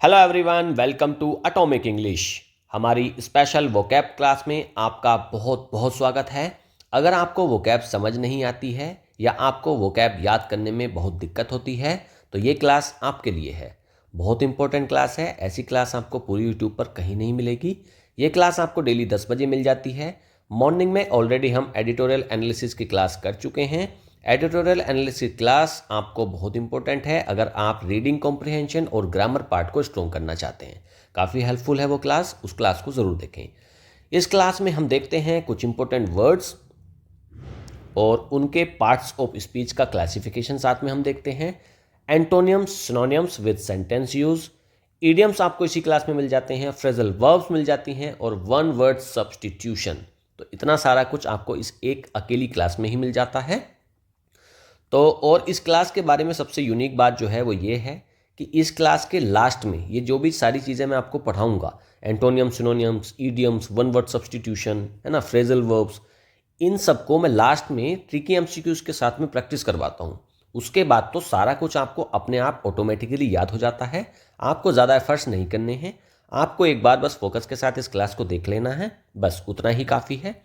Hello everyone, welcome to atomic English. हमारी special vocab class में आपका बहुत बहुत स्वागत है। अगर आपको वोकैब समझ नहीं आती है या आपको वोकैब याद करने में बहुत दिक्कत होती है तो ये क्लास आपके लिए है। बहुत इंपॉर्टेंट क्लास है। ऐसी क्लास आपको पूरी यूट्यूब पर कहीं नहीं मिलेगी। ये क्लास आपको डेली 10 बजे मिल जाती है। मॉर्निंग में ऑलरेडी हम एडिटोरियल एनालिसिस की क्लास कर चुके हैं। एडिटोरियल एनालिसिस क्लास आपको बहुत इंपॉर्टेंट है अगर आप रीडिंग कॉम्प्रिहेंशन और ग्रामर पार्ट को स्ट्रॉन्ग करना चाहते हैं। काफ़ी हेल्पफुल है वो क्लास, उस क्लास को ज़रूर देखें। इस क्लास में हम देखते हैं कुछ इंपॉर्टेंट वर्ड्स और उनके पार्ट्स ऑफ स्पीच का क्लासिफिकेशन साथ में हम देखते हैं। एंटोनियम्स, synonyms with sentence use, idioms आपको इसी क्लास में मिल जाते हैं, फ्रेजल वर्ब्स मिल जाती हैं और वन वर्ड सब्सटीट्यूशन। तो इतना सारा कुछ आपको इस एक अकेली क्लास में ही मिल जाता है। तो और इस क्लास के बारे में सबसे यूनिक बात जो है वो ये है कि इस क्लास के लास्ट में ये जो भी सारी चीज़ें मैं आपको पढ़ाऊंगा, antonym, synonyms, idioms, one word substitution, है ना, फ्रेजल वर्ब्स, इन सबको मैं लास्ट में ट्रिकी एमसीक्यूज के साथ में प्रैक्टिस करवाता हूँ। उसके बाद तो सारा कुछ आपको अपने आप ऑटोमेटिकली याद हो जाता है। आपको ज़्यादा एफर्ट्स नहीं करने हैं। आपको एक बार बस फोकस के साथ इस क्लास को देख लेना है, बस उतना ही काफ़ी है।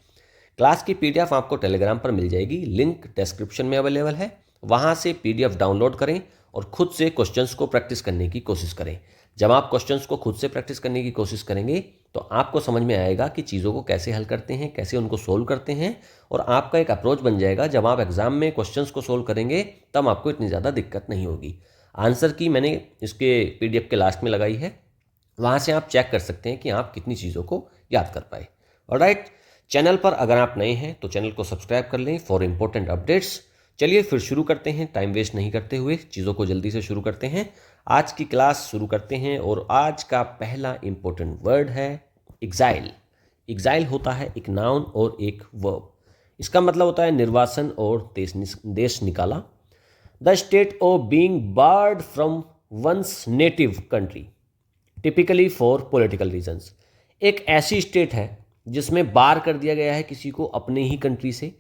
क्लास की पीडीएफ आपको टेलीग्राम पर मिल जाएगी, लिंक डिस्क्रिप्शन में अवेलेबल है। वहाँ से पीडीएफ डाउनलोड करें और खुद से क्वेश्चंस को प्रैक्टिस करने की कोशिश करें। जब आप क्वेश्चंस को खुद से प्रैक्टिस करने की कोशिश करेंगे तो आपको समझ में आएगा कि चीज़ों को कैसे हल करते हैं, कैसे उनको सोल्व करते हैं, और आपका एक अप्रोच बन जाएगा। जब आप एग्जाम में क्वेश्चंस को सोल्व करेंगे तब आपको इतनी ज़्यादा दिक्कत नहीं होगी। आंसर की मैंने इसके पीडीएफ के लास्ट में लगाई है, वहाँ से आप चेक कर सकते हैं कि आप कितनी चीज़ों को याद कर पाए। ऑलराइट, चैनल पर अगर आप नए हैं तो चैनल को सब्सक्राइब कर लें फॉर इम्पोर्टेंट अपडेट्स। चलिए फिर शुरू करते हैं, टाइम वेस्ट नहीं करते हुए चीज़ों को जल्दी से शुरू करते हैं। आज की क्लास शुरू करते हैं और आज का पहला इम्पोर्टेंट वर्ड है एग्जाइल। एग्जाइल होता है एक नाउन और एक वर्ब। इसका मतलब होता है निर्वासन और देश निकाला। The state of being barred from one's native country typically for political reasons. एक ऐसी स्टेट है जिसमें बार कर दिया गया है किसी को अपने ही कंट्री से।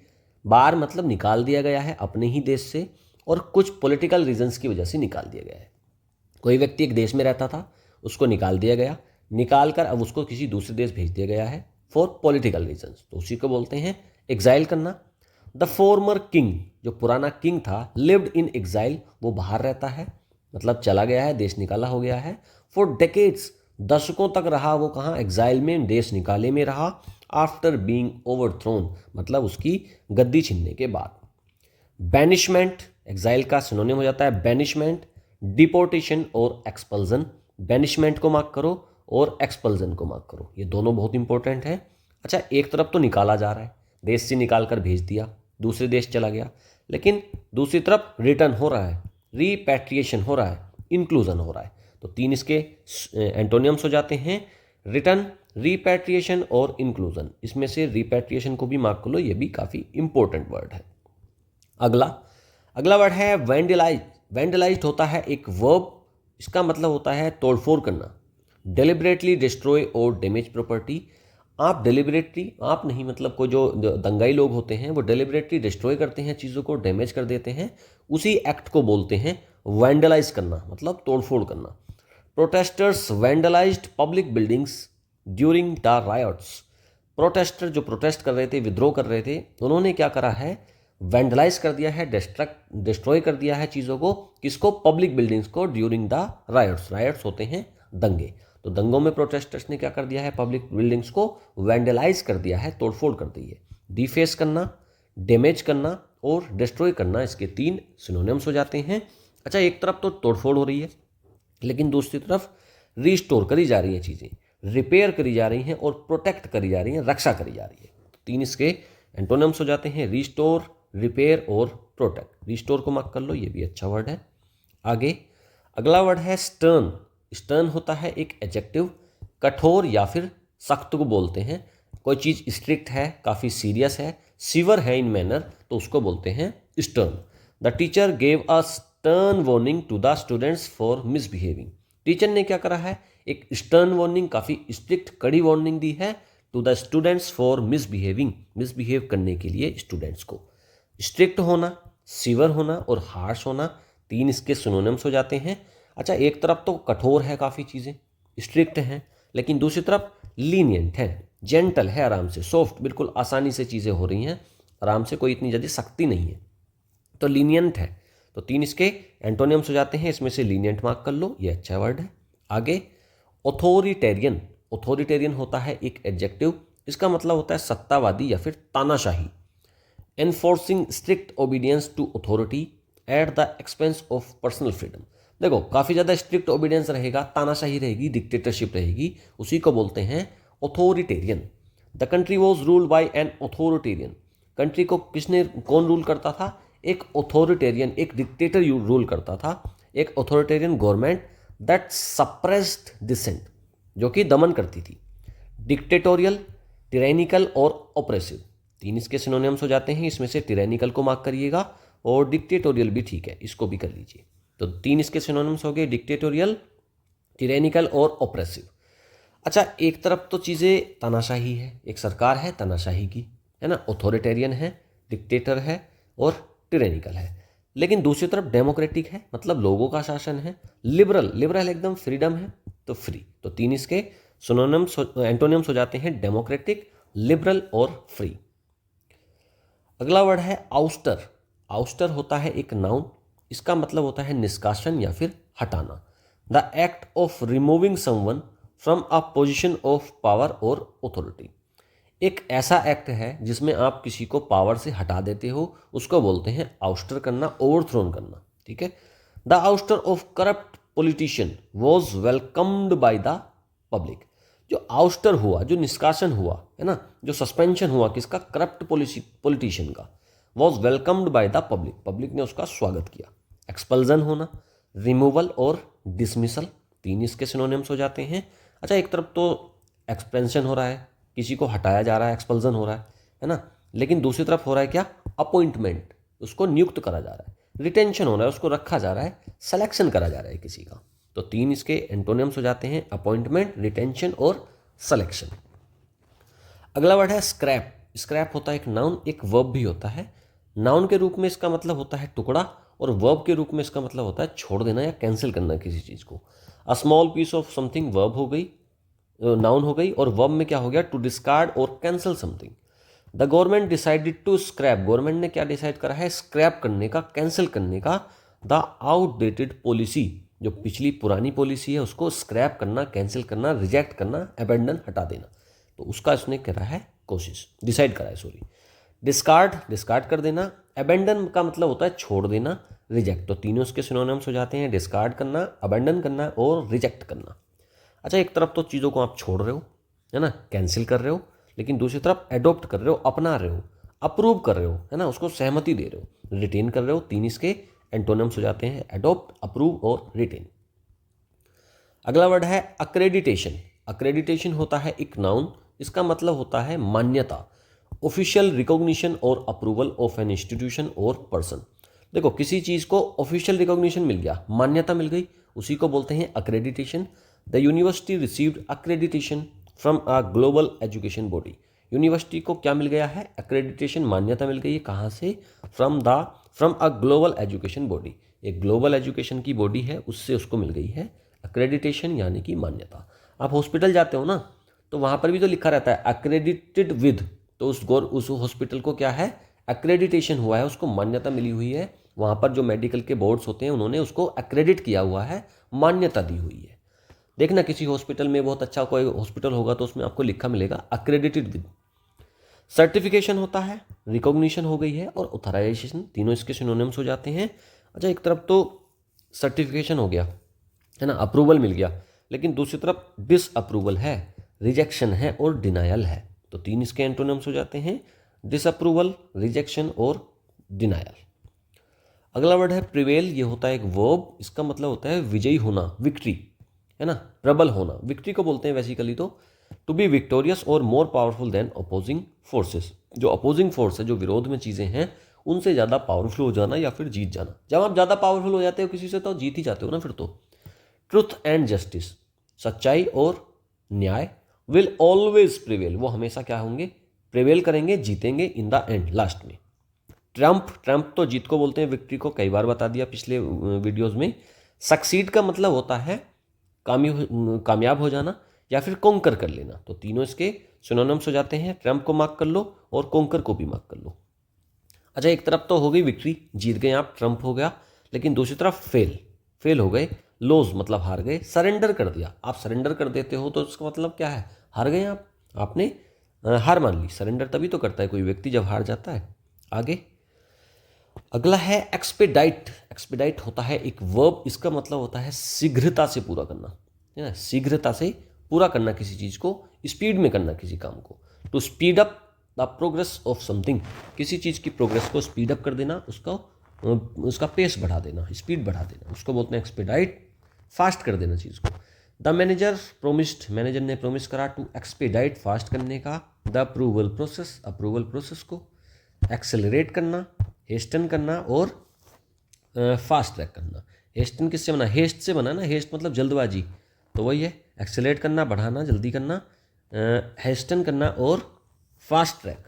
बार मतलब निकाल दिया गया है अपने ही देश से, और कुछ पॉलिटिकल रीजंस की वजह से निकाल दिया गया है। कोई व्यक्ति एक देश में रहता था, उसको निकाल दिया गया, निकाल कर अब उसको किसी दूसरे देश भेज दिया गया है फॉर पॉलिटिकल रीजंस, तो उसी को बोलते हैं एग्जाइल करना। द फॉर्मर किंग, जो पुराना किंग था, लिव्ड इन एग्जाइल, वो बाहर रहता है, मतलब चला गया है, देश निकाला हो गया है। फॉर डेकेड्स, दशकों तक रहा वो कहाँ, एग्जाइल में, देश निकाले में रहा। आफ्टर बीइंग ओवरथ्रोन, मतलब उसकी गद्दी छीनने के बाद। बैनिशमेंट, एग्जाइल का सिनोनिम हो जाता है बैनिशमेंट, डिपोर्टेशन और एक्सपल्जन। बैनिशमेंट को मार्क करो और एक्सपल्जन को मार्क करो, ये दोनों बहुत इंपॉर्टेंट है। अच्छा, एक तरफ तो निकाला जा रहा है, देश से निकाल कर भेज दिया, दूसरे देश चला गया, लेकिन दूसरी तरफ रिटर्न हो रहा है, रीपैट्रिएशन हो रहा है, इंक्लूजन हो रहा है। तो तीन इसके एंटोनियम्स हो जाते हैं, रिटर्न, रीपैट्रिएशन और इंक्लूजन। इसमें से रीपैट्रिएशन को भी मार्क कर लो, ये भी काफ़ी इंपॉर्टेंट वर्ड है। अगला अगला वर्ड है वैंडलाइज। वैंडलाइज होता है एक वर्ब, इसका मतलब होता है तोड़फोड़ करना। डेलिबरेटली डिस्ट्रॉय और डैमेज प्रॉपर्टी। आप डेलिबरेटली, आप नहीं मतलब कोई जो दंगाई लोग होते हैं वो डेलिबरेटली डिस्ट्रॉय करते हैं, चीज़ों को डैमेज कर देते हैं, उसी एक्ट को बोलते हैं वैंडलाइज करना, मतलब तोड़फोड़ करना। Protesters vandalized public buildings during the riots. Protester जो प्रोटेस्ट कर रहे थे, विद्रोह कर रहे थे, उन्होंने क्या करा है, वैंडलाइज कर दिया है, डिस्ट्रॉय कर दिया है चीज़ों को, किसको, पब्लिक बिल्डिंग्स को, ड्यूरिंग द रायट्स। रायट्स होते हैं दंगे, तो दंगों में प्रोटेस्टर्स ने क्या कर दिया है, पब्लिक बिल्डिंग्स को वैंडलाइज कर दिया है, तोड़फोड़ कर दी है। डिफेस करना, डैमेज करना और डिस्ट्रॉय करना, इसके तीन सिनोनिम्स हो जाते हैं। अच्छा, एक तरफ तो तोड़फोड़ हो रही है, लेकिन दूसरी तरफ रिस्टोर करी जा रही हैं चीज़ें, रिपेयर करी जा रही हैं और प्रोटेक्ट करी जा रही हैं, रक्षा करी जा रही है। तो तीन इसके एंटोनिम्स हो जाते हैं, रिस्टोर, रिपेयर और प्रोटेक्ट। रिस्टोर को मार्क कर लो, ये भी अच्छा वर्ड है। आगे अगला वर्ड है स्टर्न। स्टर्न होता है एक एडजेक्टिव, कठोर या फिर सख्त को बोलते हैं। कोई चीज़ स्ट्रिक्ट है, काफ़ी सीरियस है, सीवर है इन मैनर, तो उसको बोलते हैं stern. The teacher gave a stern warning to the students for misbehaving. Teacher ने क्या करा है, एक स्टर्न वार्निंग, काफ़ी स्ट्रिक्ट कड़ी वार्निंग दी है to the students for misbehaving, misbehave करने के लिए स्टूडेंट्स को। स्ट्रिक्ट होना, सीवर होना और हार्श होना, तीन इसके सिनोनिम्स हो जाते हैं। अच्छा, एक तरफ तो कठोर है, काफ़ी चीज़ें स्ट्रिक्ट हैं, लेकिन दूसरी तरफ लीनियंट है, जेंटल है, आराम से, सॉफ्ट, बिल्कुल आसानी से चीज़ें हो रही हैं, आराम से, कोई इतनी ज़्यादा सख्ती नहीं है, तो लीनियंट है। तो 3 इसके एंटोनियम्स हो जाते हैं, इसमें से लीनियंट मार्क कर लो, ये अच्छा वर्ड है। आगे ऑथोरिटेरियन, ऑथोरिटेरियन होता है एक एडजेक्टिव, इसका मतलब होता है सत्तावादी या फिर तानाशाही। Enforcing strict obedience to authority at the expense of personal freedom. देखो, काफ़ी ज़्यादा स्ट्रिक्ट ओबीडियंस रहेगा, तानाशाही रहेगी, डिक्टेटरशिप रहेगी, उसी को बोलते हैं authoritarian. The country was ruled by an authoritarian. Country को कौन रूल करता था? एक ऑथोरिटेरियन, एक डिक्टेटर रूल करता था, एक authoritarian government that suppressed dissent, जो कि दमन करती थी। डिक्टेटोरियल, टिरैनिकल और ऑप्रेसिव, 3 इसके सिनोनिम्स हो जाते हैं, इसमें से टिरैनिकल को मार्क करिएगा और डिक्टेटोरियल भी ठीक है, इसको भी कर लीजिए। तो 3 इसके सिनोनिम्स हो गए, डिक्टेटोरियल, टिरैनिकल और ऑप्रेसिव। अच्छा, एक तरफ तो चीज़ें तानाशाही है, एक सरकार है तानाशाही की, है ना, ऑथोरिटेरियन है, डिक्टेटर है और टिरैनिकल है, लेकिन दूसरी तरफ डेमोक्रेटिक है, मतलब लोगों का शासन है, लिबरल, लिबरल एकदम, फ्रीडम है, तो फ्री। तो 3 इसके सिनोनिम्स एंटोनिम्स हो जाते हैं, डेमोक्रेटिक, लिबरल और फ्री। अगला वर्ड है आउस्टर। आउस्टर होता है एक नाउन, इसका मतलब होता है निष्कासन या फिर हटाना। The act of removing someone from a position of power और अथॉरिटी। एक ऐसा एक्ट है जिसमें आप किसी को पावर से हटा देते हो, उसको बोलते हैं आउस्टर करना, ओवरथ्रोन करना, ठीक है। The ouster of corrupt politician was welcomed by the public. जो आउस्टर हुआ, जो निष्कासन हुआ, है ना, जो सस्पेंशन हुआ किसका? करप्ट पॉलिटिशियन का, was welcomed by the public, public ने उसका स्वागत किया। एक्सपल्जन होना, रिमूवल और डिसमिसल, 3 इसके सिनोनिम्स हो जाते हैं। अच्छा, एक तरफ तो एक्सपेंशन हो रहा है, किसी को हटाया जा रहा है, एक्सपल्जन हो रहा है ना, लेकिन दूसरी तरफ हो रहा है क्या? अपॉइंटमेंट, उसको नियुक्त करा जा रहा है, रिटेंशन हो रहा है, उसको रखा जा रहा है, सिलेक्शन करा जा रहा है किसी का। तो 3 इसके एंटोनिम्स हो जाते हैं, अपॉइंटमेंट, रिटेंशन और सिलेक्शन। अगला वर्ड है स्क्रैप। स्क्रैप होता है एक नाउन, एक वर्ब भी होता है। नाउन के रूप में इसका मतलब होता है टुकड़ा, और वर्ब के रूप में इसका मतलब होता है छोड़ देना या कैंसिल करना किसी चीज़ को। A small piece of something verb हो गई, नाउन हो गई, और वर्ब में क्या हो गया? टू डिस्कार्ड और cancel something. The government decided to scrap. Government ने क्या डिसाइड करा है? स्क्रैप करने का, कैंसिल करने का द आउटडेटेड पॉलिसी। जो पिछली पुरानी पॉलिसी है उसको स्क्रैप करना, कैंसिल करना, रिजेक्ट करना, अबेंडन, हटा देना, तो उसका इसने करा है कोशिश, डिसाइड करा है, सॉरी। डिस्कार्ड, डिस्कार्ड कर देना। अबेंडन का मतलब होता है छोड़ देना, रिजेक्ट। तो तीनों इसके सिनोनिम्स हो जाते हैं, डिस्कार्ड करना, अबेंडन करना और रिजेक्ट करना। अच्छा, एक तरफ तो चीज़ों को आप छोड़ रहे हो, है ना, कैंसिल कर रहे हो, लेकिन दूसरी तरफ एडोप्ट कर रहे हो, अपना रहे हो, अप्रूव कर रहे हो, है ना, उसको सहमति दे रहे हो, रिटेन कर रहे हो। 3 इसके एंटोनिम्स हो जाते हैं, एडोप्ट, अप्रूव और रिटेन। अगला वर्ड है अक्रेडिटेशन। अक्रेडिटेशन होता है एक नाउन, इसका मतलब होता है मान्यता, ऑफिशियल रिकॉग्निशन और अप्रूवल ऑफ एन इंस्टीट्यूशन और पर्सन। देखो, किसी चीज़ को ऑफिशियल रिकॉग्निशन मिल गया, मान्यता मिल गई, उसी को बोलते हैं accreditation. The university received accreditation from a global education body. University को क्या मिल गया है? अक्रेडिटेशन, मान्यता मिल गई है, कहाँ से? From a global education body. एक ग्लोबल एजुकेशन की बॉडी है, उससे उसको मिल गई है अक्रेडिटेशन, यानी कि मान्यता। आप हॉस्पिटल जाते हो ना, तो वहाँ पर भी तो लिखा रहता है अक्रेडिटेड विद, तो उस हॉस्पिटल को क्या है? अक्रेडिटेशन हुआ है, उसको मान्यता मिली हुई है। वहाँ पर जो मेडिकल के बोर्ड्स होते हैं उन्होंने उसको अक्रेडिट किया हुआ है, मान्यता दी हुई है। देखना, किसी हॉस्पिटल में, बहुत अच्छा कोई हॉस्पिटल होगा तो उसमें आपको लिखा मिलेगा अक्रेडिटेड विद। सर्टिफिकेशन होता है, रिकॉग्निशन हो गई है, और ऑथराइजेशन, तीनों इसके सिनोनिम्स हो जाते हैं। अच्छा, एक तरफ तो सर्टिफिकेशन हो गया, है ना, अप्रूवल मिल गया, लेकिन दूसरी तरफ डिसअप्रूवल है, रिजेक्शन है और डिनायल है। तो 3 इसके एंटोनिम्स हो जाते हैं, डिसअप्रूवल, रिजेक्शन और डिनायल। अगला वर्ड है प्रिवेल। ये होता है एक वर्ब, इसका मतलब होता है विजयी होना, विक्ट्री, है ना, प्रबल होना। विक्ट्री को बोलते हैं बेसिकली तो टू बी विक्टोरियस और more powerful than opposing forces. जो अपोजिंग फोर्स है, जो विरोध में चीज़ें हैं, उनसे ज़्यादा पावरफुल हो जाना या फिर जीत जाना। जब आप ज़्यादा पावरफुल हो जाते हो किसी से तो जीत ही जाते हो ना फिर तो। ट्रुथ एंड जस्टिस, सच्चाई और न्याय, विल ऑलवेज प्रिवेल, वो हमेशा क्या होंगे? प्रिवेल करेंगे, जीतेंगे इन द एंड, लास्ट में। ट्रम्प, ट्रम्प तो जीत को बोलते हैं, विक्ट्री को कई बार बता दिया पिछले वीडियोज़ में। सक्सीड का मतलब होता है कामयाब हो जाना या फिर कॉन्कर कर लेना। तो तीनों इसके सिनोनिम्स हो जाते हैं। ट्रम्प को मार्क कर लो और कॉन्कर को भी मार्क कर लो। अच्छा, एक तरफ तो हो गई विक्ट्री, जीत गए आप, ट्रम्प हो गया, लेकिन दूसरी तरफ फेल हो गए। लॉस मतलब हार गए। सरेंडर कर दिया, आप सरेंडर कर देते हो तो उसका मतलब क्या है, हार गए आप, आपने हार मान ली। सरेंडर तभी तो करता है कोई व्यक्ति जब हार जाता है। आगे अगला है एक्सपेडाइट। एक्सपेडाइट होता है एक वर्ब, इसका मतलब होता है शीघ्रता से पूरा करना, है ना, शीघ्रता से पूरा करना किसी चीज़ को, स्पीड में करना किसी काम को। To speed up the progress of something, किसी चीज़ की प्रोग्रेस को स्पीड अप कर देना, उसका पेस बढ़ा देना, स्पीड बढ़ा देना, उसको बोलते हैं एक्सपेडाइट, फास्ट कर देना चीज़ को। द मैनेजर प्रोमिस्ड, मैनेजर ने प्रोमिस करा टू एक्सपेडाइट, फास्ट करने का। The approval process, approval process को एक्सेलरेट करना, हेस्टन करना और फास्ट ट्रैक करना। हेस्टन किससे बना, हेस्ट से बना ना, हेस्ट मतलब जल्दबाजी, तो वही है एक्सेलरेट करना, बढ़ाना, जल्दी करना, हेस्टन करना और फास्ट ट्रैक।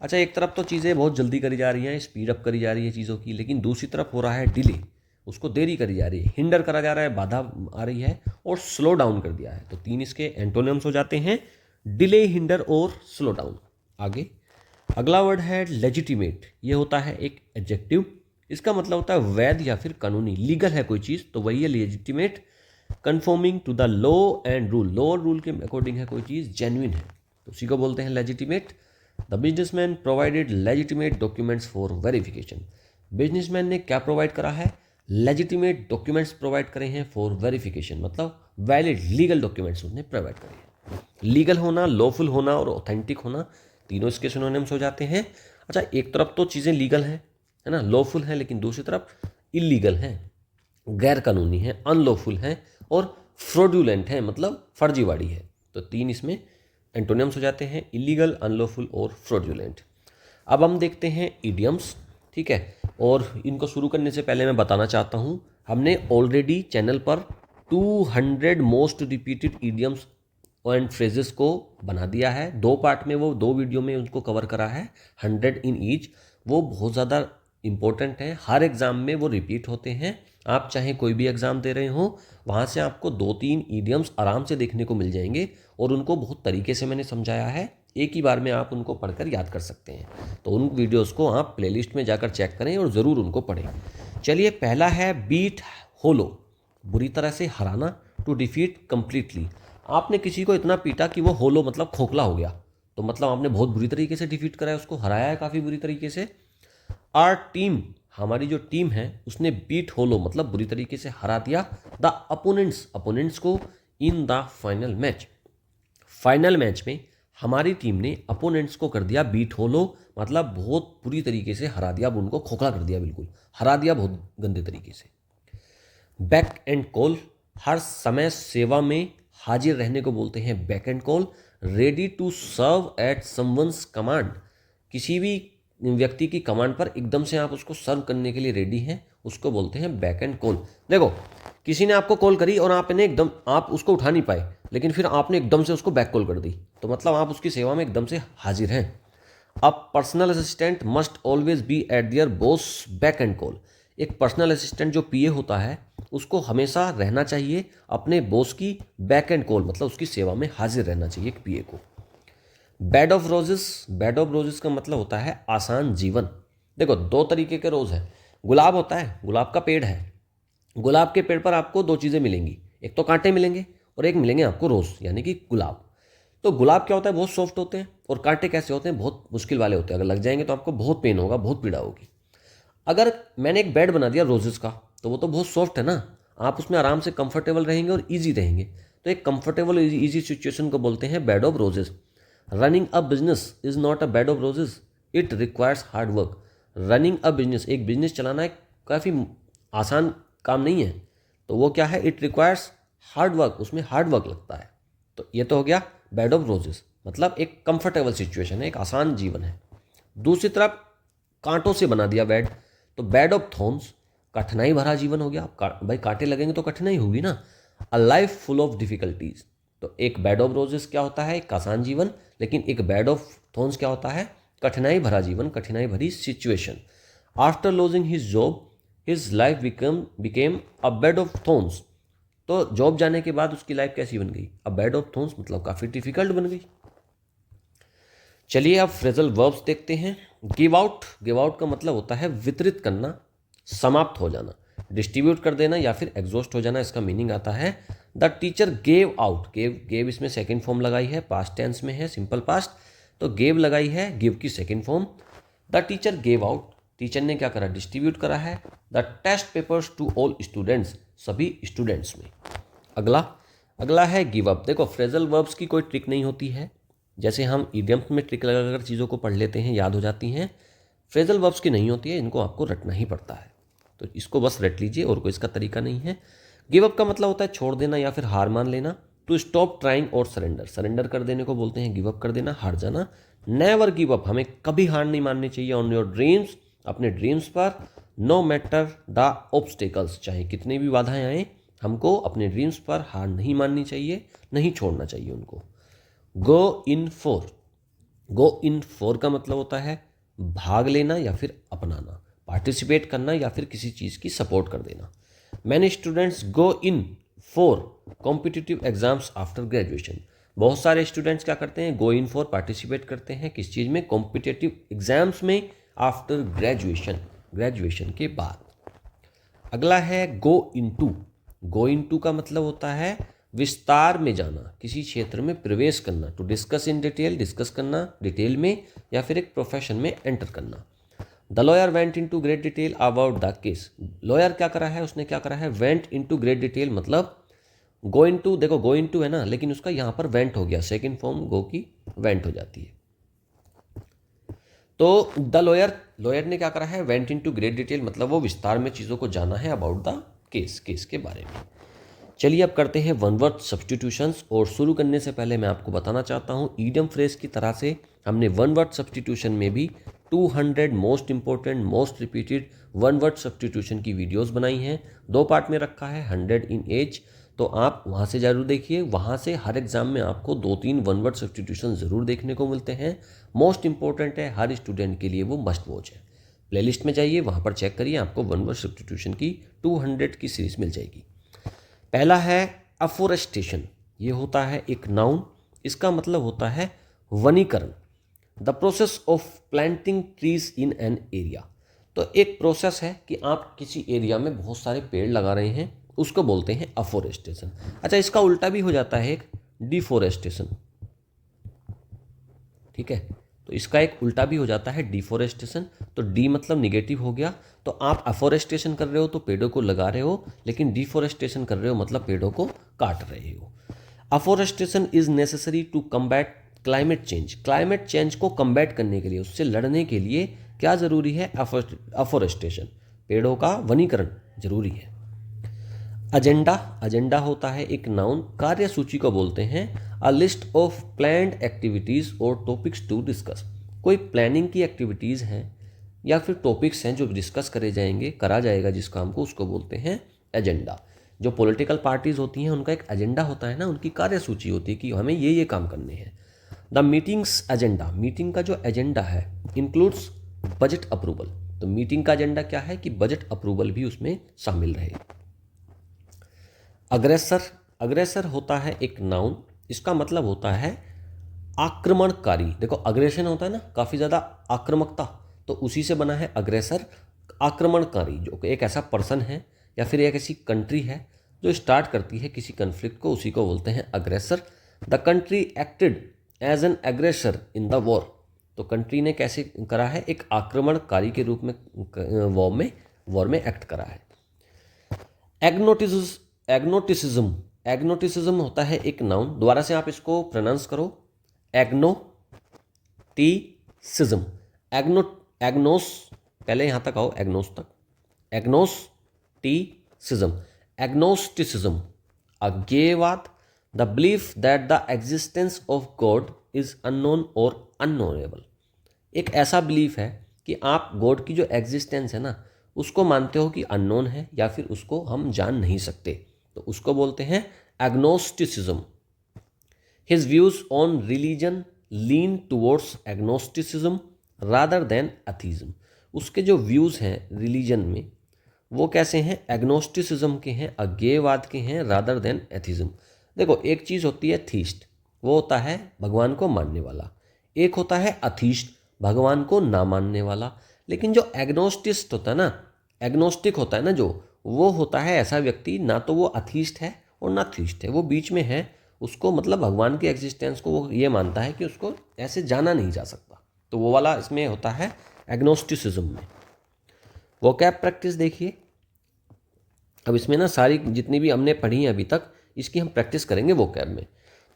अच्छा, एक तरफ तो चीज़ें बहुत जल्दी करी जा रही हैं, स्पीड अप करी जा रही है चीज़ों की, लेकिन दूसरी तरफ हो रहा है डिले, उसको देरी करी जा रही है, हिंडर करा जा रहा है, बाधा आ रही है, और स्लो डाउन कर दिया है। तो तीन इसके एंटोनिम्स हो जाते हैं, डिले, हिंडर और स्लो डाउन। आगे अगला वर्ड है लेजिटिमेट। ये होता है एक एडजेक्टिव, इसका मतलब होता है वैध या फिर कानूनी, लीगल है कोई चीज़ तो वही है legitimate. Conforming to the law and rule, law और रूल के अकॉर्डिंग है कोई चीज़, जेन्युइन है, तो उसी को बोलते हैं legitimate. The businessman provided legitimate documents for verification. Businessman ने क्या प्रोवाइड करा है, लेजिटिमेट डॉक्यूमेंट्स प्रोवाइड करे हैं फॉर वेरिफिकेशन, मतलब वैलिड लीगल डॉक्यूमेंट्स उसने प्रोवाइड करे हैं। लीगल होना, लॉफुल होना और ऑथेंटिक होना, तीनों इसके सिनोनिम्स हो जाते हैं। अच्छा, एक तरफ तो चीज़ें लीगल हैं, है ना, लॉफुल हैं, लेकिन दूसरी तरफ इलीगल हैं, गैर कानूनी हैं, अनलॉफुल हैं और फ्रॉडुलेंट हैं, मतलब फर्जीवाड़ी है। तो तीन इसमें एंटोनिम्स हो जाते हैं, इलीगल, अनलॉफुल और फ्रॉडुलेंट। अब हम देखते हैं इडियम्स, ठीक है, और इनको शुरू करने से पहले मैं बताना चाहता हूँ, हमने ऑलरेडी चैनल पर 200 most repeated idioms and phrases को बना दिया है, 2 पार्ट में, वो 2 वीडियो में उनको कवर करा है, 100 इन ईच। वो बहुत ज़्यादा इंपॉर्टेंट है, हर एग्ज़ाम में वो रिपीट होते हैं। आप चाहे कोई भी एग्ज़ाम दे रहे हो, वहाँ से आपको 2-3 ईडियम्स आराम से देखने को मिल जाएंगे, और उनको बहुत तरीके से मैंने समझाया है, एक ही बार में आप उनको पढ़कर याद कर सकते हैं। तो उन वीडियोज़ को आप प्लेलिस्ट में जाकर चेक करें और ज़रूर उनको पढ़ें। चलिए, पहला है बीट होलो, बुरी तरह से हराना, टू डिफीट कंप्लीटली। आपने किसी को इतना पीटा कि वो होलो मतलब खोखला हो गया, तो मतलब आपने बहुत बुरी तरीके से डिफीट करा है, उसको हराया है काफ़ी बुरी तरीके से। आर टीम, हमारी जो टीम है उसने बीट होलो मतलब बुरी तरीके से हरा दिया द अपोनेंट्स, अपोनेंट्स को in the final match. Final match में हमारी टीम ने अपोनेंट्स को कर दिया बीट होलो, मतलब बहुत बुरी तरीके से हरा दिया, अब उनको खोखला कर दिया, बिल्कुल हरा दिया बहुत गंदे तरीके से। बैक एंड कॉल, हर समय सेवा में हाजिर रहने को बोलते हैं beck and call. Ready to serve at someone's command, किसी भी व्यक्ति की कमांड पर एकदम से आप उसको सर्व करने के लिए रेडी हैं, उसको बोलते हैं बैक एंड कॉल। देखो, किसी ने आपको कॉल करी और आपने एकदम, आप उसको उठा नहीं पाए, लेकिन फिर आपने एकदम से उसको बैक कॉल कर दी, तो मतलब आप उसकी सेवा में एकदम से हाजिर हैं। अब personal assistant must always be at their boss beck and call. एक पर्सनल असिस्टेंट जो पीए होता है उसको हमेशा रहना चाहिए अपने बॉस की बैक एंड कॉल, मतलब उसकी सेवा में हाजिर रहना चाहिए एक पीए को। Bed of roses, bed of roses का मतलब होता है आसान जीवन। देखो, 2 तरीके के रोज़ हैं। गुलाब होता है, गुलाब का पेड़ है, गुलाब के पेड़ पर आपको 2 चीज़ें मिलेंगी, एक तो कांटे मिलेंगे और एक मिलेंगे आपको रोज़, यानी कि गुलाब। तो गुलाब क्या होता है, बहुत सॉफ्ट होते हैं, और कांटे कैसे होते हैं, बहुत मुश्किल वाले होते हैं, अगर लग जाएंगे तो आपको बहुत पेन होगा, बहुत पीड़ा होगी। अगर मैंने एक बेड बना दिया रोजेस का, तो वो तो बहुत सॉफ्ट है ना, आप उसमें आराम से कंफर्टेबल रहेंगे और इजी रहेंगे। तो एक कंफर्टेबल इजी सिचुएशन को बोलते हैं bed of roses. Running a business is not a bed of roses, it requires hard work. Running a business, एक बिजनेस चलाना एक काफ़ी आसान काम नहीं है, तो वो क्या है, इट रिक्वायर्स हार्ड वर्क, उसमें हार्ड वर्क लगता है। तो ये तो हो गया बेड ऑफ रोजेस, मतलब एक कंफर्टेबल सिचुएशन है, एक आसान जीवन है। दूसरी तरफ कांटों से बना दिया बेड, तो बेड ऑफ थॉर्न्स, कठिनाई भरा जीवन हो गया। भाई कांटे लगेंगे तो कठिनाई होगी ना। A life full of difficulties, तो एक बेड ऑफ रोजेस क्या होता है, एक आसान जीवन, लेकिन एक बेड ऑफ थॉर्न्स क्या होता है, कठिनाई भरा जीवन, कठिनाई भरी situation. After lodging his job his life became a bed of thorns. तो जॉब जाने के बाद उसकी लाइफ कैसी बन गई? अ बेड ऑफ थॉर्न्स मतलब काफ़ी डिफिकल्ट बन गई। चलिए अब फ्रेजल वर्ब्स देखते हैं। गिव आउट का मतलब होता है वितरित करना, समाप्त हो जाना, डिस्ट्रीब्यूट कर देना या फिर एग्जॉस्ट हो जाना। इसका मीनिंग आता है the teacher gave out. Gave इसमें सेकेंड फॉर्म लगाई है, पास्ट टेंस में है, सिंपल पास्ट, तो गेव लगाई है, गिव की second form. The teacher gave out, teacher ने क्या करा? डिस्ट्रीब्यूट करा है the test papers to all students, सभी स्टूडेंट्स में। अगला है गिव अप। देखो फ्रेजल वर्ब्स की कोई ट्रिक नहीं होती है, जैसे हम ईडियम्स में ट्रिक लगाकर चीज़ों को पढ़ लेते हैं, याद हो जाती हैं। फ्रेजल वर्ब्स की नहीं होती है, इनको आपको रटना ही पड़ता है, तो इसको बस रट लीजिए और कोई इसका तरीका नहीं है। गिव अप का मतलब होता है छोड़ देना या फिर हार मान लेना। टू स्टॉप ट्राइंग और सरेंडर, सरेंडर कर देने को बोलते हैं, गिव अप कर देना, हार जाना। नेवर गिव अप, हमें कभी हार नहीं माननी चाहिए ऑन योर ड्रीम्स, अपने ड्रीम्स पर। नो मैटर द ऑब्स्टेकल्स, चाहे कितनी भी बाधाएं आए, हमको अपने ड्रीम्स पर हार नहीं माननी चाहिए, नहीं छोड़ना चाहिए उनको। गो इन फोर का मतलब होता है भाग लेना या फिर अपनाना, पार्टिसिपेट करना या फिर किसी चीज़ की सपोर्ट कर देना। Many students go in for competitive exams after graduation. बहुत सारे स्टूडेंट्स क्या करते हैं? गो इन फॉर, पार्टिसिपेट करते हैं किस चीज़ में? कॉम्पिटिटिव एग्जाम्स में, आफ्टर ग्रेजुएशन के बाद। अगला है गो इनटू का मतलब होता है विस्तार में जाना, किसी क्षेत्र में प्रवेश करना। To discuss in detail, discuss करना डिटेल में या फिर एक प्रोफेशन में एंटर करना। The lawyer went into great detail about the case. Lawyer क्या करा है? उसने क्या करा है? वेंट इनटू ग्रेट डिटेल मतलब गो इनटू, देखो गो इनटू है ना, लेकिन उसका यहाँ पर वेंट हो गया, सेकेंड फॉर्म गो की वेंट हो जाती है। तो द लॉयर ने क्या करा है? वेंट इनटू ग्रेट डिटेल मतलब वो विस्तार में चीज़ों को जाना है अबाउट द केस के बारे में। चलिए अब करते हैं वन वर्ड सब्स्टिट्यूशंस, और शुरू करने से पहले मैं आपको बताना चाहता हूँ ईडियम फ्रेज की तरह से हमने वन वर्ड सब्स्टिट्यूशन में भी 200 most important most repeated one word substitution की वीडियोस बनाई हैं। 2 पार्ट में रखा है, 100 इन एज, तो आप वहाँ से ज़रूर देखिए। वहाँ से हर एग्जाम में आपको 2-3 वन वर्ड सब्स्टिट्यूशन ज़रूर देखने को मिलते हैं। मोस्ट इंपॉर्टेंट है, हर स्टूडेंट के लिए वो मस्ट वॉच है। प्लेलिस्ट में जाइए, वहाँ पर चेक करिए, आपको वन वर्ड सब्स्टिट्यूशन की 200 की सीरीज मिल जाएगी। पहला है अफोरेस्टेशन। ये होता है एक नाउन, इसका मतलब होता है वनीकरण। The process of planting trees in an area. तो एक प्रोसेस है कि आप किसी एरिया में बहुत सारे पेड़ लगा रहे हैं, उसको बोलते हैं अफोरेस्टेशन। अच्छा, इसका उल्टा भी हो जाता है एक डिफोरेस्टेशन, ठीक है, तो इसका एक उल्टा भी हो जाता है डिफोरेस्टेशन। तो डी मतलब निगेटिव हो गया, तो आप अफोरेस्टेशन कर रहे हो तो पेड़ों को लगा रहे हो, लेकिन डिफोरेस्टेशन कर रहे हो मतलब पेड़ों को काट रहे हो। Afforestation is necessary to combat climate change. Climate change को कम्बैट करने के लिए, उससे लड़ने के लिए क्या जरूरी है? अफोरेस्टेशन, पेड़ों का वनीकरण जरूरी है। एजेंडा होता है एक नाउन, कार्यसूची को बोलते हैं। A list of planned activities और टॉपिक्स टू डिस्कस। कोई प्लानिंग की एक्टिविटीज़ हैं या फिर टॉपिक्स हैं जो डिस्कस करा जाएगा जिस काम को, उसको बोलते हैं एजेंडा। जो पॉलिटिकल पार्टीज होती हैं उनका एक एजेंडा होता है ना, उनकी कार्यसूची होती है कि हमें ये काम करने हैं। द मीटिंग्स एजेंडा, मीटिंग का जो एजेंडा है इंक्लूड्स बजट अप्रूवल। तो मीटिंग का एजेंडा क्या है? कि बजट अप्रूवल भी उसमें शामिल रहे। अग्रेसर होता है एक नाउन, इसका मतलब होता है आक्रमणकारी। देखो अग्रेशन होता है ना, काफ़ी ज़्यादा आक्रामकता, तो उसी से बना है अग्रेसर। आक्रमणकारी जो एक ऐसा पर्सन है या फिर एक ऐसी कंट्री है जो स्टार्ट करती है किसी कन्फ्लिक्ट को, उसी को बोलते हैं aggressor. The country acted as an aggressor in the war. तो कंट्री ने कैसे करा है? एक आक्रमणकारी के रूप में वॉर में एक्ट करा है। एग्नोटिसिज्म होता है एक नाउन, दोबारा से आप इसको प्रोनाउंस करो, एग्नोटिसिज्म। एग्नोस, पहले यहाँ तक आओ, एग्नोस तक। एग्नोस्टिसिज्म अज्ञेयवाद। The belief that the existence of God is unknown और अननोनेबल। एक ऐसा बिलीफ है कि आप गॉड की जो एग्जिस्टेंस है ना, उसको मानते हो कि अननोन है या फिर उसको हम जान नहीं सकते, तो उसको बोलते हैं agnosticism. His views on religion lean towards agnosticism rather than atheism. उसके जो व्यूज हैं रिलीजन में वो कैसे हैं, एग्नोस्टिसिज्म के हैं, अज्ञेयवाद के हैं, रादर देन एथिज्म। देखो एक चीज़ होती है थीस्ट, वो होता है भगवान को मानने वाला, एक होता है अथीस्ट, भगवान को ना मानने वाला। लेकिन जो एग्नोस्टिस्ट होता है ना, एग्नोस्टिक होता है ना जो, वो होता है ऐसा व्यक्ति, ना तो वो अथीस्ट है और ना थीस्ट है, वो बीच में है। उसको मतलब भगवान की एग्जिस्टेंस को वो ये मानता है कि उसको ऐसे जाना नहीं जा सकता, तो वो वाला इसमें होता है एग्नोस्टिसिज्म में। वोकैब प्रैक्टिस देखिए, अब इसमें ना सारी जितनी भी हमने पढ़ी है अभी तक, इसकी हम प्रैक्टिस करेंगे वोकैब में।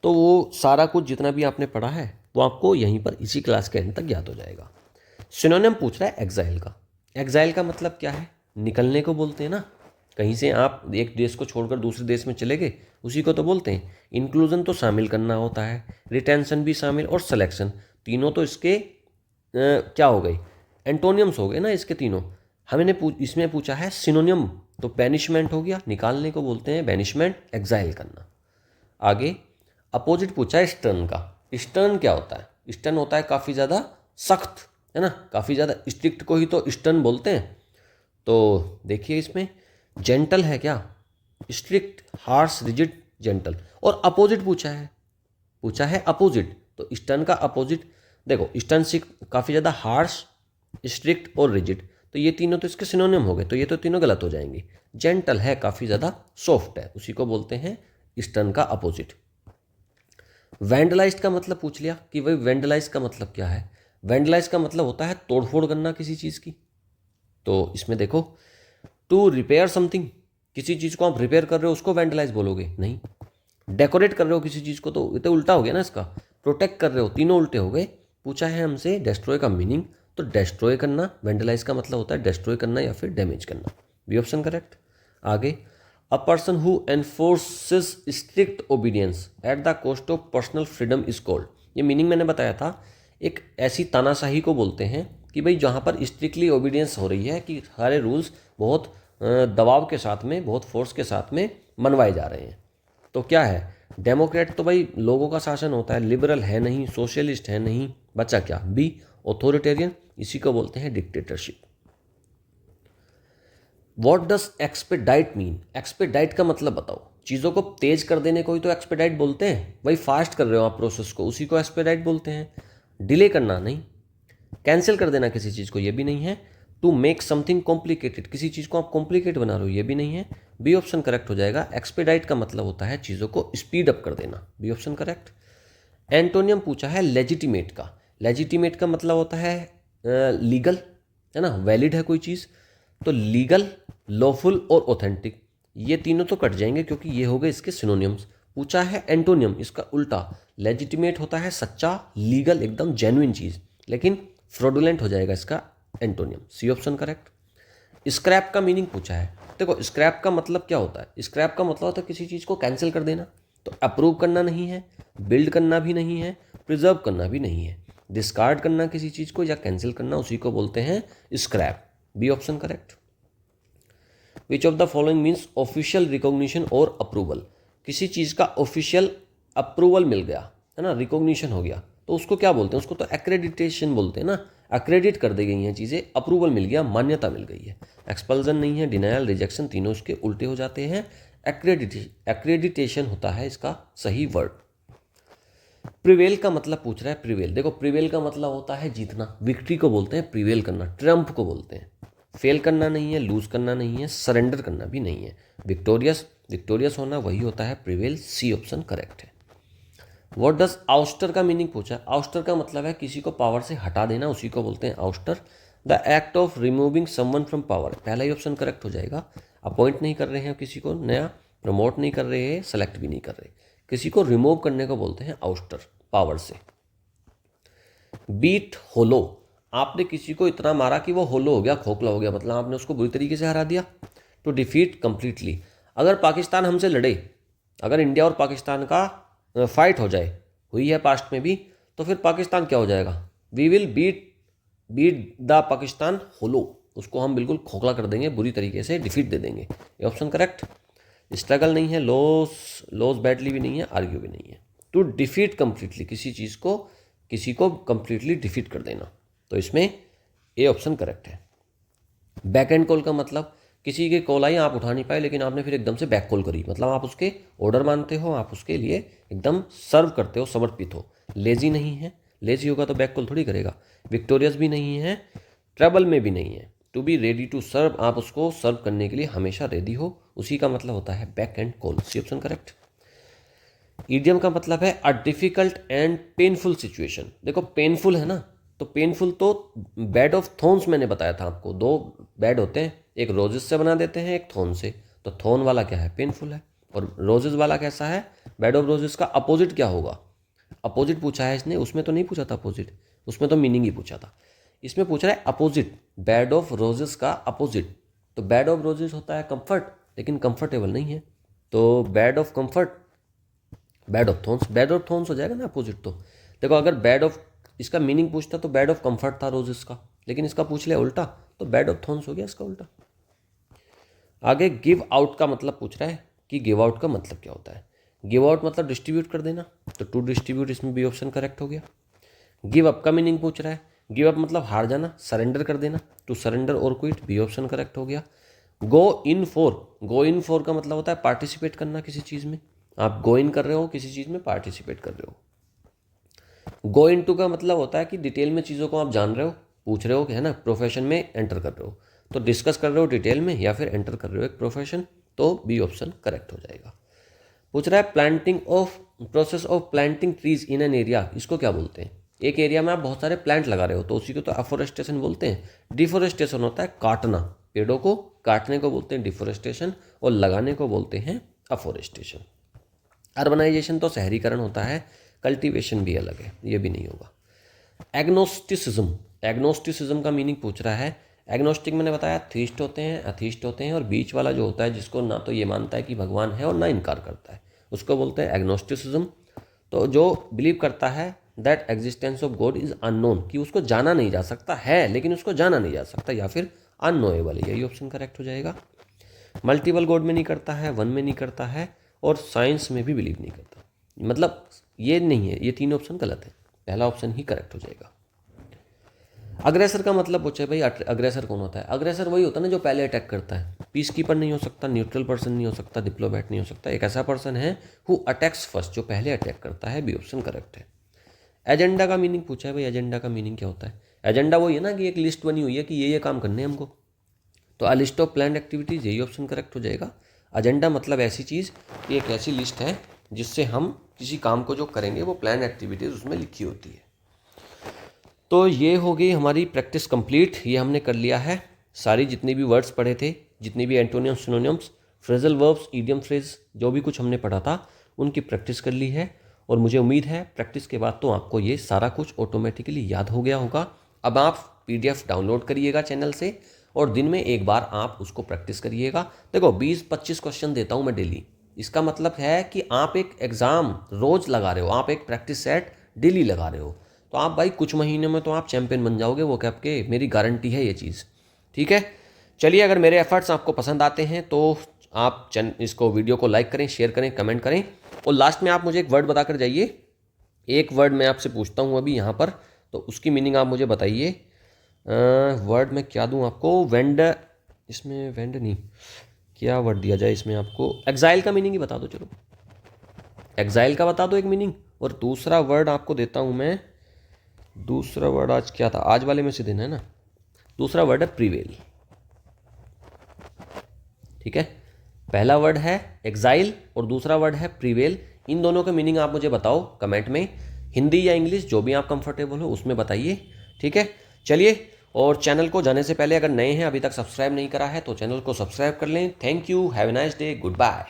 तो वो सारा कुछ जितना भी आपने पढ़ा है वो आपको यहीं पर इसी क्लास के एंड तक याद हो जाएगा। सिनोनिम पूछ रहा है एग्जाइल का। एग्जाइल का मतलब क्या है, निकलने को बोलते हैं ना, कहीं से आप एक देश को छोड़कर दूसरे देश में चले गए, उसी को तो बोलते हैं। इंक्लूजन तो शामिल करना होता है, रिटेंशन भी शामिल, और सिलेक्शन, तीनों तो इसके क्या हो गए, एंटोनियम्स हो गए ना इसके तीनों। हमने इसमें पूछा है सिनोनियम, तो बैनिशमेंट हो गया, निकालने को बोलते हैं बैनिशमेंट, एग्जाइल करना। आगे अपोजिट पूछा है स्टर्न का। स्टर्न क्या होता है, स्टर्न होता है काफ़ी ज़्यादा सख्त, है ना, काफ़ी ज़्यादा स्ट्रिक्ट को ही तो स्टर्न बोलते हैं। तो देखिए इसमें जेंटल है क्या, स्ट्रिक्ट, हार्श, रिजिड, जेंटल। और अपोजिट पूछा है अपोजिट, तो स्टर्न का अपोजिट देखो, स्टर्न से काफ़ी ज़्यादा हार्श, स्ट्रिक्ट और रिजिड, तो ये तीनों तो इसके सिनोनिम हो गए, तो ये तो तीनों गलत हो जाएंगे। जेंटल है काफ़ी ज़्यादा सॉफ्ट है, उसी को बोलते हैं स्टर्न का अपोजिट। वैंडलाइज्ड का मतलब पूछ लिया कि भाई वैंडलाइज का मतलब क्या है। वैंडलाइज का मतलब होता है तोड़फोड़ करना किसी चीज़ की। तो इसमें देखो, टू रिपेयर समथिंग, किसी चीज़ को आप रिपेयर कर रहे हो उसको वैंडलाइज बोलोगे नहीं। डेकोरेट कर रहे हो किसी चीज़ को, तो ये तो उल्टा हो गया ना इसका। प्रोटेक्ट कर रहे हो, तीनों उल्टे हो गए। पूछा है हमसे डिस्ट्रॉय का मीनिंग, तो डिस्ट्रॉय करना, वैंडलाइज का मतलब होता है डिस्ट्रॉय करना या फिर डैमेज करना। B option correct. आगे a person who enforces strict obedience at the cost of personal freedom is called. ये मीनिंग मैंने बताया था, एक ऐसी तानाशाही को बोलते हैं कि भाई जहाँ पर स्ट्रिक्टली ओबीडियंस हो रही है, कि सारे रूल्स बहुत दबाव के साथ में, बहुत फोर्स के साथ में मनवाए जा रहे हैं। तो क्या है, डेमोक्रेट तो भाई लोगों का शासन होता है, लिबरल है नहीं, सोशलिस्ट है नहीं, बचा क्या, बी ऑथोरिटेरियन, इसी को बोलते हैं dictatorship. What does expedite mean, expedite का मतलब बताओ। चीज़ों को तेज कर देने को ही तो एक्सपेडाइट बोलते हैं, भाई फास्ट कर रहे हो आप प्रोसेस को, उसी को एक्सपेडाइट बोलते हैं। डिले करना नहीं, कैंसिल कर देना किसी चीज़ को, ये भी नहीं है। टू मेक समथिंग कॉम्प्लिकेटेड, किसी चीज़ को आप कॉम्प्लिकेट बना रहे हो, ये भी नहीं है। बी ऑप्शन करेक्ट हो जाएगा। एक्सपेडाइट का मतलब होता है चीज़ों को स्पीड अप कर देना, बी ऑप्शन करेक्ट। एंटोनियम पूछा है लेजिटिमेट का। लेजिटिमेट का मतलब होता है लीगल, है ना, वैलिड है कोई चीज़, तो लीगल, लॉफुल और ऑथेंटिक, ये तीनों तो कट जाएंगे क्योंकि ये हो गए इसके सिनोनियम्स। पूछा है एंटोनियम, इसका उल्टा। लेजिटिमेट होता है सच्चा, लीगल, एकदम जेन्युइन चीज़, लेकिन फ्रॉडुलेंट हो जाएगा इसका antonym, C option correct. Scrap का मीनिंग पूछा है। देखो स्क्रैप का मतलब क्या होता है, स्क्रैप का मतलब होता है किसी चीज़ को कैंसिल कर देना, तो अप्रूव करना नहीं है, बिल्ड करना भी नहीं है, प्रिजर्व करना भी नहीं है। डिस्कार्ड करना किसी चीज़ को या कैंसिल करना, उसी को बोलते हैं scrap, B option correct. Which of the following means official recognition और अप्रूवल, किसी चीज़ का ऑफिशियल अप्रूवल मिल गया, है ना, रिकॉग्निशन हो गया, तो उसको क्या बोलते हैं, उसको तो एक्रेडिटेशन बोलते हैं ना। एक्रेडिट कर दी गई हैं चीज़ें, अप्रूवल मिल गया, मान्यता मिल गई है। एक्सपल्जन नहीं है, डिनायल, रिजेक्शन, तीनों इसके उल्टे हो जाते हैं। एक्रेडिटेशन होता है इसका सही वर्ड। प्रिवेल का मतलब पूछ रहा है, प्रिवेल देखो, प्रिवेल का मतलब होता है जीतना, विक्ट्री को बोलते हैं प्रिवेल करना, ट्रम्प को बोलते हैं। फेल करना नहीं है, लूज करना नहीं है, सरेंडर करना भी नहीं है। विक्टोरियस होना वही होता है प्रिवेल, सी ऑप्शन करेक्ट है। व्हाट डज आउस्टर का मीनिंग पूछा। आउस्टर का मतलब है किसी को पावर से हटा देना, उसी को बोलते हैं ouster. The act of removing someone from power, पहला ही ऑप्शन करेक्ट हो जाएगा। अपॉइंट नहीं कर रहे हैं किसी को नया, प्रमोट नहीं कर रहे हैं, सेलेक्ट भी नहीं कर रहे, किसी को रिमूव करने को बोलते हैं आउस्टर, पावर से। बीट होलो, आपने किसी को इतना मारा कि वो होलो हो गया, खोखला हो गया, मतलब आपने उसको बुरी तरीके से हरा दिया। टू डिफीट कंप्लीटली, अगर पाकिस्तान हमसे लड़े, अगर इंडिया और पाकिस्तान का फाइट हो जाए, हुई है पास्ट में भी, तो फिर पाकिस्तान क्या हो जाएगा, we will beat the Pakistan hollow, उसको हम बिल्कुल खोखला कर देंगे, बुरी तरीके से डिफीट दे देंगे, ये ऑप्शन करेक्ट। स्ट्रगल नहीं है, लॉस बैडली भी नहीं है, आर्ग्यू भी नहीं है। टू डिफीट कंप्लीटली, किसी को कंप्लीटली डिफीट कर देना, तो इसमें ए ऑप्शन करेक्ट है। बैक एंड कॉल का मतलब किसी के कॉल आई, आप उठा नहीं पाए, लेकिन आपने फिर एकदम से बैक कॉल करी, मतलब आप उसके ऑर्डर मानते हो, आप उसके लिए एकदम सर्व करते हो, समर्पित हो। लेजी नहीं है, लेजी होगा तो बैक कॉल थोड़ी करेगा। विक्टोरियस भी नहीं है, ट्रबल में भी नहीं है। To be ready to serve, आप उसको सर्व करने के लिए हमेशा रेडी हो, उसी का मतलब होता है beck and call. C option correct. Idiom का मतलब है a difficult and painful situation. देखो पेनफुल है ना, तो पेनफुल तो बेड ऑफ थॉर्न्स मैंने बताया था आपको, 2 बेड होते हैं, एक रोजेस से बना देते हैं, एक थॉर्न से। तो थॉर्न वाला क्या है, पेनफुल है, और रोजेस वाला कैसा है, बेड ऑफ रोजेस का अपोजिट क्या होगा। अपोजिट पूछा है इसने, उसमें तो नहीं पूछा था अपोजिट, उसमें तो मीनिंग ही पूछा था। इसमें पूछ रहा है अपोजिट, बेड ऑफ रोजेस का अपोजिट। तो बेड ऑफ रोजेस होता है कंफर्ट, लेकिन कंफर्टेबल नहीं है, तो bed of comfort, bed of thorns, bed of thorns हो जाएगा ना अपोजिट। तो देखो अगर बेड ऑफ, इसका मीनिंग पूछता तो बेड ऑफ कंफर्ट था रोजेस का, लेकिन इसका पूछ लिया उल्टा, तो बेड ऑफ थॉर्न्स हो गया इसका उल्टा। आगे गिव आउट का मतलब पूछ रहा है कि गिव आउट का मतलब क्या होता है। गिव आउट मतलब डिस्ट्रीब्यूट कर देना, तो टू डिस्ट्रीब्यूट इसमें बी ऑप्शन करेक्ट हो गया। गिव अप का मीनिंग पूछ रहा है, गिव अप मतलब हार जाना, सरेंडर कर देना, टू सरेंडर और क्विट, बी ऑप्शन करेक्ट हो गया। गो in for, go in for का मतलब होता है पार्टिसिपेट करना किसी चीज़ में, आप गो इन कर रहे हो, किसी चीज़ में पार्टिसिपेट कर रहे हो। गो इन टू का मतलब होता है कि डिटेल में चीज़ों को आप जान रहे हो, पूछ रहे हो, है ना, प्रोफेशन में एंटर कर रहे हो, तो डिस्कस कर रहे हो डिटेल में या फिर एंटर कर रहे हो एक प्रोफेशन, तो बी ऑप्शन करेक्ट हो जाएगा। पूछ रहा है planting of, process of planting trees in an area, इसको क्या बोलते हैं। एक एरिया में आप बहुत सारे प्लांट लगा रहे हो, तो उसी को तो अफोरेस्टेशन बोलते हैं। डिफोरेस्टेशन होता है काटना, पेड़ों को काटने को बोलते हैं डिफोरेस्टेशन, और लगाने को बोलते हैं अफोरेस्टेशन। अर्बनाइजेशन तो शहरीकरण होता है, कल्टीवेशन भी अलग है, ये भी नहीं होगा। एग्नोस्टिसिज्म, एग्नोस्टिसिज्म का मीनिंग पूछ रहा है। एग्नोस्टिक मैंने बताया थीस्ट होते हैं, अथीस्ट होते हैं, और बीच वाला जो होता है जिसको ना तो ये मानता है कि भगवान है और ना इनकार करता है, उसको बोलते हैं एग्नोस्टिसिज्म। तो जो बिलीव करता है that existence of God is unknown, कि उसको जाना नहीं जा सकता है लेकिन उसको जाना नहीं जा सकता, या फिर अननोएबल, यही ऑप्शन करेक्ट हो जाएगा। मल्टीपल गॉड में नहीं करता है, वन में नहीं करता है, और साइंस में भी बिलीव नहीं करता, मतलब ये नहीं है, ये 3 ऑप्शन गलत है, पहला ऑप्शन ही करेक्ट हो जाएगा। अग्रेसर का मतलब पूछे भाई, अग्रेसर कौन होता है। अग्रेसर वही होता है ना जो पहले अटैक करता है। पीस कीपर नहीं हो सकता, न्यूट्रल पर्सन नहीं हो सकता, डिप्लोमैट नहीं हो सकता, एक ऐसा पर्सन है हु अटैक्स फर्स्ट, जो पहले अटैक करता है, बी ऑप्शन करेक्ट है। एजेंडा का मीनिंग पूछा है भाई, एजेंडा का मीनिंग क्या होता है। एजेंडा वही है ना कि एक लिस्ट बनी हुई है कि ये काम करने हैं हमको, तो a list of plan activities, यही ऑप्शन करेक्ट हो जाएगा। एजेंडा मतलब ऐसी चीज़ कि एक ऐसी लिस्ट है जिससे हम किसी काम को जो करेंगे वो प्लान एक्टिविटीज़ उसमें लिखी होती है। तो ये हो गई हमारी प्रैक्टिस कंप्लीट, ये हमने कर लिया है। सारी जितने भी वर्ड्स पढ़े थे, जितने भी एंटोनियम्स, synonyms, phrasal verbs, idiom phrase, जो भी कुछ हमने पढ़ा था उनकी प्रैक्टिस कर ली है, और मुझे उम्मीद है प्रैक्टिस के बाद तो आपको ये सारा कुछ ऑटोमेटिकली याद हो गया होगा। अब आप PDF डाउनलोड करिएगा चैनल से, और दिन में एक बार आप उसको प्रैक्टिस करिएगा। देखो 20-25 क्वेश्चन देता हूँ मैं डेली, इसका मतलब है कि आप एक एग्ज़ाम रोज़ लगा रहे हो, आप एक प्रैक्टिस सेट डेली लगा रहे हो, तो आप भाई कुछ महीने में तो आप चैंपियन बन जाओगे वो कैप के, मेरी गारंटी है ये चीज़। ठीक है, चलिए अगर मेरे एफर्ट्स आपको पसंद आते हैं तो आप इसको वीडियो को लाइक करें, शेयर करें, कमेंट करें, और लास्ट में आप मुझे एक वर्ड बताकर जाइए। एक वर्ड मैं आपसे पूछता हूँ अभी यहाँ पर, तो उसकी मीनिंग आप मुझे बताइए। वर्ड मैं क्या दूँ आपको, वेंड, इसमें वेंड नहीं, क्या वर्ड दिया जाए इसमें आपको। एग्जाइल का मीनिंग ही बता दो, चलो एग्जाइल का बता दो एक मीनिंग, और दूसरा वर्ड आपको देता हूँ मैं। दूसरा वर्ड आज क्या था, आज वाले में से देना है ना। दूसरा वर्ड है प्रीवेल। ठीक है, पहला वर्ड है एग्जाइल और दूसरा वर्ड है प्रीवेल। इन दोनों का मीनिंग आप मुझे बताओ कमेंट में, हिंदी या इंग्लिश जो भी आप कंफर्टेबल हो उसमें बताइए। ठीक है, चलिए, और चैनल को जाने से पहले अगर नए हैं, अभी तक सब्सक्राइब नहीं करा है, तो चैनल को सब्सक्राइब कर लें। Thank you, have a nice day, good bye.